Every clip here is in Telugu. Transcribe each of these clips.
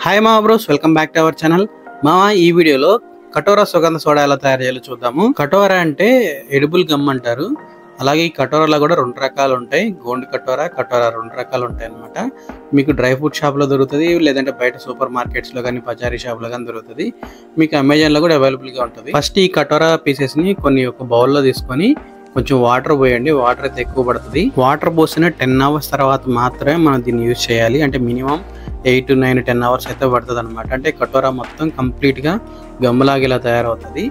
హాయ్ మా bros, welcome back to our channel. ఈ వీడియోలో కటోరా సుగంధ సోడా ఎలా తయారు చేయాలో చూద్దాము. కటోరా అంటే ఎడిబుల్ గమ్ అంటారు. అలాగే ఈ కటోరాలో కూడా రెండు రకాలు ఉంటాయి. గోండు కటోరా, కటోరా రెండు రకాలు ఉంటాయి అన్నమాట. మీకు డ్రై ఫ్రూట్ షాప్లో దొరుకుతుంది, లేదంటే బయట సూపర్ మార్కెట్స్లో కానీ పచారీ షాప్లో కానీ దొరుకుతుంది. మీకు అమెజాన్లో కూడా అవైలబుల్గా ఉంటుంది. ఫస్ట్ ఈ కటోరా పీసెస్ని ఒక బౌల్లో తీసుకొని కొంచెం వాటర్ పోయండి. వాటర్ అయితే ఎక్కువ పడుతుంది. వాటర్ పోసిన 10 hours తర్వాత మాత్రమే మనం దీన్ని యూజ్ చేయాలి. అంటే మినిమం 8 to 9 10 hours అయితే పడుతుంది అనమాట. అంటే కటోరా మొత్తం కంప్లీట్గా గమ్ములాగా ఇలా తయారవుతుంది.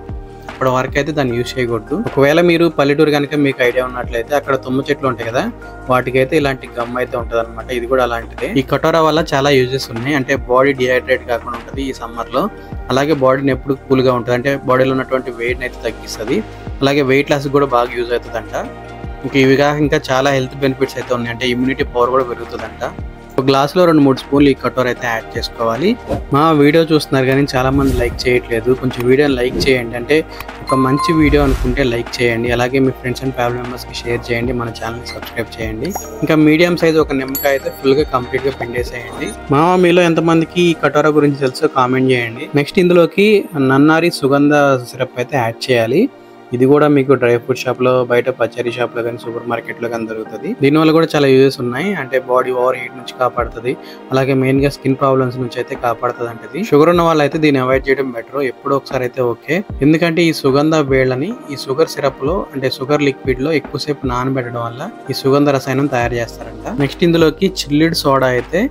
అప్పటి వరకు అయితే దాన్ని యూజ్ చేయకూడదు. ఒకవేళ మీరు పల్లెటూరు కనుక మీకు ఐడియా ఉన్నట్లయితే అక్కడ తుమ్మ చెట్లు ఉంటాయి కదా, వాటికైతే ఇలాంటి గమ్ అయితే ఉంటుంది అనమాట. ఇది కూడా అలాంటిదే. ఈ కటోరా వల్ల చాలా యూజెస్ ఉన్నాయి. అంటే బాడీ డిహైడ్రేట్ కాకుండా ఉంటుంది ఈ సమ్మర్లో. అలాగే బాడీని ఎప్పుడు కూల్గా ఉంటుంది. అంటే బాడీలో ఉన్నటువంటి వెయిట్ని అయితే తగ్గిస్తుంది. అలాగే వెయిట్ లాస్ కూడా బాగా యూజ్ అవుతుందంట. ఇవి కాక ఇంకా చాలా హెల్త్ బెనిఫిట్స్ అయితే ఉన్నాయి. అంటే ఇమ్యూనిటీ పవర్ కూడా పెరుగుతుందంట. ఒక గ్లాస్లో 2-3 స్పూన్లు ఈ కటోరా అయితే యాడ్ చేసుకోవాలి. మా వీడియో చూస్తున్నారు కానీ చాలా మంది లైక్ చేయట్లేదు. కొంచెం వీడియోని లైక్ చేయండి. అంటే ఒక మంచి వీడియో అనుకుంటే లైక్ చేయండి. అలాగే మీ ఫ్రెండ్స్ అండ్ ఫ్యామిలీ మెంబర్స్కి షేర్ చేయండి. మన ఛానల్ని సబ్స్క్రైబ్ చేయండి. ఇంకా మీడియం సైజ్ ఒక నిమ్మకాయ అయితే ఫుల్గా కంప్లీట్గా పిండేసేయండి. మీలో ఎంతమందికి ఈ కటోరా గురించి తెలుసో కామెంట్ చేయండి. నెక్స్ట్ ఇందులోకి నన్నారి సుగంధ సిరప్ అయితే యాడ్ చేయాలి. ఇది కూడా మీకు డ్రై ఫ్రూట్ షాప్లో, బయట పచారీ షాప్లో కానీ సూపర్ మార్కెట్లో కానీ దొరుకుతుంది. దీనివల్ల కూడా చాలా యూజెస్ ఉన్నాయి. అంటే బాడీ ఓవర్ హీట్ నుంచి కాపాడుతుంది. అలాగే మెయిన్గా స్కిన్ ప్రాబ్లమ్స్ నుంచి అయితే కాపాడుతుంది. అంటే షుగర్ ఉన్న వాళ్ళు అయితే దీన్ని అవాయిడ్ చేయడం బెటర్. ఎప్పుడో ఒకసారి అయితే ఓకే. ఎందుకంటే ఈ సుగంధ వేళ్ళని ఈ షుగర్ సిరప్లో, అంటే షుగర్ లిక్విడ్లో ఎక్కువసేపు నానబెట్టడం వల్ల ఈ సుగంధ రసాయనం తయారు చేస్తారంట. నెక్స్ట్ ఇందులోకి చిల్లిడ్ సోడా అయితే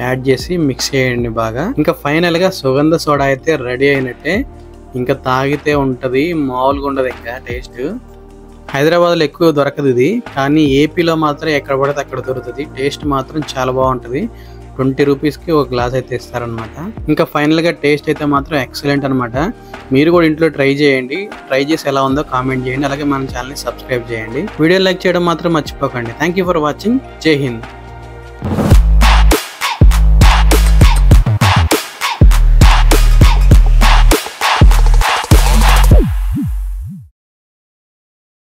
యాడ్ చేసి మిక్స్ చేయండి బాగా. ఇంకా ఫైనల్గా సుగంధ సోడా అయితే రెడీ అయినట్టే. ఇంకా తాగితే ఉంటుంది, మామూలుగా ఉండదు. ఇంకా టేస్ట్ హైదరాబాద్లో ఎక్కువ దొరకదు ఇది, కానీ ఏపీలో మాత్రం ఎక్కడ పడితే అక్కడ దొరుకుతుంది. టేస్ట్ మాత్రం చాలా బాగుంటుంది. 20 రూపీస్కి ఒక గ్లాస్ అయితే ఇస్తారనమాట. ఇంకా ఫైనల్గా టేస్ట్ అయితే మాత్రం ఎక్సలెంట్ అనమాట. మీరు కూడా ఇంట్లో ట్రై చేయండి. ట్రై చేసి ఎలా ఉందో కామెంట్ చేయండి. అలాగే మన ఛానల్ని సబ్స్క్రైబ్ చేయండి. వీడియో లైక్ చేయడం మాత్రం మర్చిపోకండి. Thank you for watching. జై హింద్.